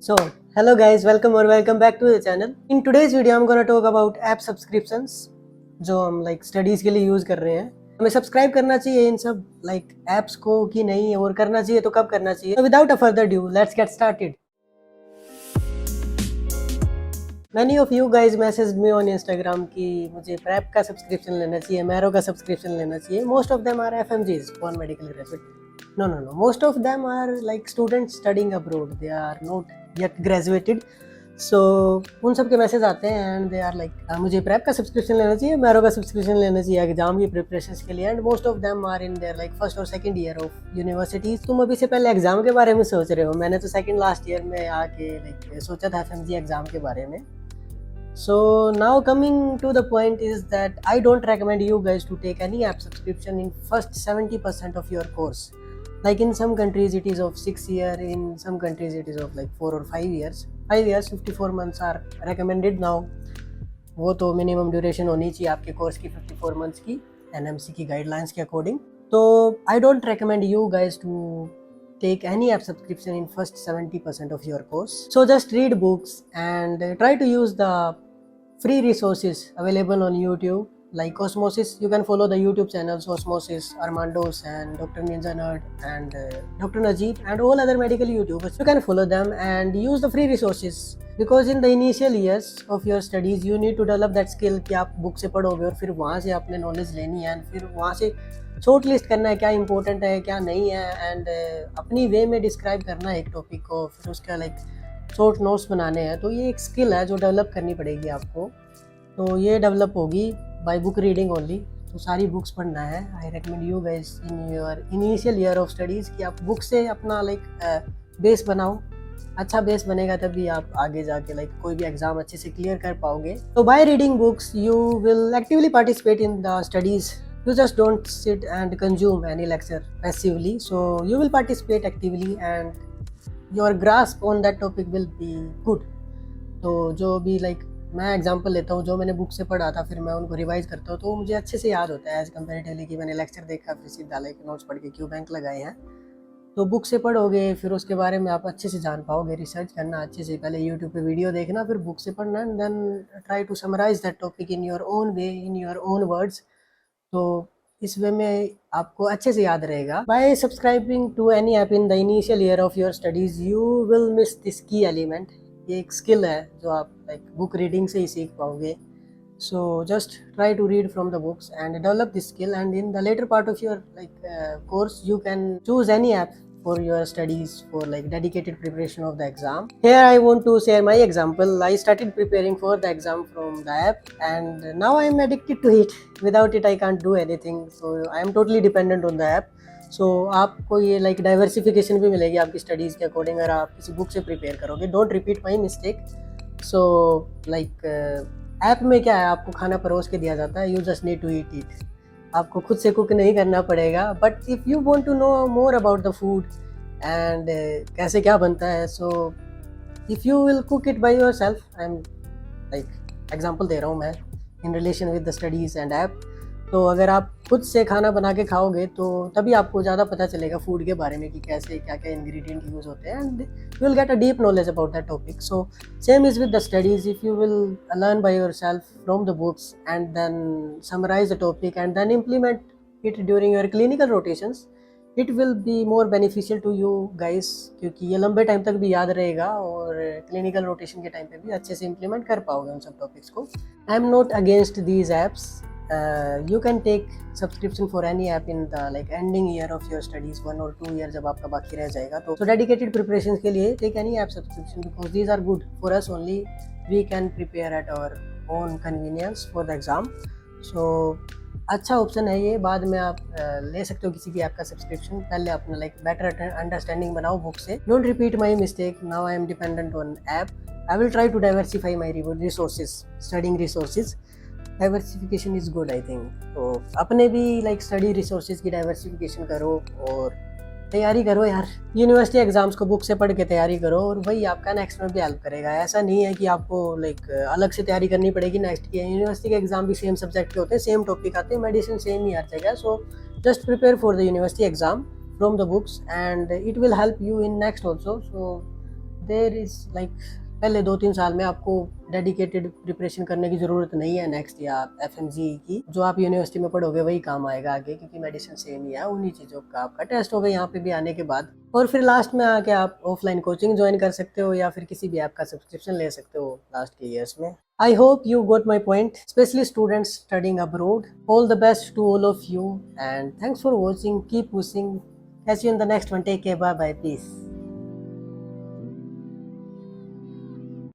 So, hello guys, welcome back to the channel. In today's video, I'm gonna talk about app subscriptions जो हम studies के लिए use कर रहे हैं. हमें सब्सक्राइब करना चाहिए इन सब apps को कि नहीं, और करना चाहिए तो कब करना चाहिए. So without a further ado, let's get started. Many of you guys messaged me on Instagram कि मुझे prep का सब्सक्रिप्शन लेना चाहिए, मैरो का सब्सक्रिप्शन लेना चाहिए. Most of them are FMGs, foreign medical graduate. No. Most of them are students studying abroad. They are not yet graduated. So उन सब के मैसेज आते हैं एंड दे आर मुझे प्रेप का सब्सक्रिप्शन लेना चाहिए, मैरो का सब्सक्रिप्शन लेना चाहिए एग्जाम की प्रिपरेशंस के लिए. And most of them are in their first और सेकंड ईयर ऑफ यूनिवर्सिटीज. तुम अभी से पहले एग्जाम के बारे में सोच रहे हो. मैंने तो सेकंड लास्ट ईयर में आके सोचा था एफएमजी एग्जाम के बारे में. So now coming to the point is that I don't recommend you guys to take any app subscription in first 70% of your course. Like in some countries it is of 6 years, in some countries it is of 4 or 5 years. 5 years 54 months are recommended now. वो तो minimum duration होनी चाहिए आपके course की 54 months की NMC की guidelines के according. तो I don't recommend you guys to take any app subscription in first 70% of your course. So just read books and try to use the free resources available on YouTube like Osmosis. You can follow the YouTube channels Osmosis, Armandos and Dr. Ninja Nerd and Dr. Najib and all other medical YouTubers. You can follow them and use the free resources because in the initial years of your studies you need to develop that skill कि आप book से पढ़ोगे और फिर वहाँ से आपने knowledge लेनी है एंड फिर वहाँ से शॉर्ट लिस्ट करना है क्या इंपॉर्टेंट है क्या नहीं है एंड अपनी वे में डिस्क्राइब करना है एक टॉपिक को, फिर उसका शॉर्ट नोट्स बनाने हैं. तो ये एक स्किल है जो डेवलप करनी पड़ेगी आपको. तो ये डेवलप होगी बाय बुक रीडिंग ओनली. तो सारी बुक्स पढ़ना है. I recommend you guys in your initial year of studies कि आप बुक से अपना बेस बनाओ. अच्छा बेस बनेगा तभी आप आगे जाके कोई भी एग्जाम अच्छे से क्लियर कर पाओगे. तो by reading books you will actively participate in the studies. You just don't sit and consume any lecture passively. So you will participate actively and your grasp on that topic will be good. तो जो भी मैं example लेता हूँ, जो मैंने book से पढ़ा था फिर मैं उनको रिवाइज करता हूँ तो मुझे अच्छे से याद होता है एज कम्पेरेटिवली कि मैंने लेक्चर देखा फिर सीधा नोट्स पढ़ के क्यों बैंक लगाए हैं. तो बुक से पढ़ोगे फिर उसके बारे में आप अच्छे से जान पाओगे. रिसर्च करना अच्छे से, पहले यूट्यूब पे वीडियो देखना फिर बुक से पढ़ना and then try to summarise that topic in your own way, in your own words. तो इस वे में आपको अच्छे से याद रहेगा. By subscribing to any app in the initial year of your studies you will miss this key element. ये एक स्किल है जो आप बुक रीडिंग से ही सीख पाओगे. So just try to read from the books and develop this skill and in the latter part of your course you can choose any app for your studies for dedicated preparation of the exam. Here I want to share my example. I started preparing for the exam from the app and now I am addicted to it. Without it I can't do anything. So I am totally dependent on the app. So आपको ये diversification भी मिलेगी आपकी studies के according अगर आप किसी book से prepare करोगे. Don't repeat my mistake. So app में क्या है, आपको खाना परोस के दिया जाता है. You just need to eat it. आपको खुद से कुक नहीं करना पड़ेगा. But if you want to know more about the food and कैसे क्या बनता है, so if you will cook it by yourself. I am example दे रहा हूँ मैं in relation with the studies and app. तो अगर आप खुद से खाना बना के खाओगे तो तभी आपको ज़्यादा पता चलेगा फूड के बारे में कि कैसे क्या क्या इंग्रेडिएंट यूज़ होते हैं and you will get a deep knowledge about that topic. So same is with the studies. If you will learn by yourself from the books and then summarise the topic and then implement it during your clinical rotations, it will be more beneficial to you guys, क्योंकि ये लंबे time तक भी याद रहेगा और clinical rotation के time पे भी अच्छे से इम्प्लीमेंट कर पाओगे उन सब टॉपिक्स को. I am not against these apps. You can take subscription for any app in the ending year of your studies, 1 or 2 years जब आपका बाकी रह जाएगा. तो dedicated preparations के लिए take any app subscription because these are good for us only. We can prepare at our own convenience for the exam. So अच्छा option है ये. बाद में आप ले सकते हो किसी भी ऐप का सब्सक्रिप्शन. पहले अपना बेटर अंडरस्टैंडिंग बनाओ बुक से. Don't repeat my mistake. Now I am dependent on app. I will try to diversify my resources, studying resources. Diversification is good I think. तो अपने भी स्टडी रिसोर्सेज की diversification करो और तैयारी करो यार. यूनिवर्सिटी एग्जाम्स को बुक से पढ़ के तैयारी करो और वही आपका नेक्स्ट में भी हेल्प करेगा. ऐसा नहीं है कि आपको अलग से तैयारी करनी पड़ेगी नेक्स्ट की. यूनिवर्सिटी के एग्जाम भी सेम सब्जेक्ट के होते हैं, सेम टॉपिक आते हैं, मेडिसिन सेम ही हर जगह. So just prepare for the university exam from the books and it will help you in next also. So there is like पहले 2-3 साल में आपको डेडिकेटेड प्रिपरेशन करने की ज़रूरत नहीं है नेक्स्ट या एफएमजी की। जो आप यूनिवर्सिटी में पढ़ोगे वही काम आएगा आगे, क्योंकि मेडिसिन सेम ही है। उन्हीं चीज़ों का आपका टेस्ट होगा यहाँ पे भी आने के बाद, और फिर लास्ट में आके आप ऑफलाइन कोचिंग ज्वाइन कर सकते हो या फिर किसी भी ऐप का सब्सक्रिप्शन ले सकते हो लास्ट के ईयर्स में। I hope you got my point, especially students studying abroad. All the best to all of you, and thanks for watching. Keep pushing. Catch you in the next one. Take care. Bye bye. Peace.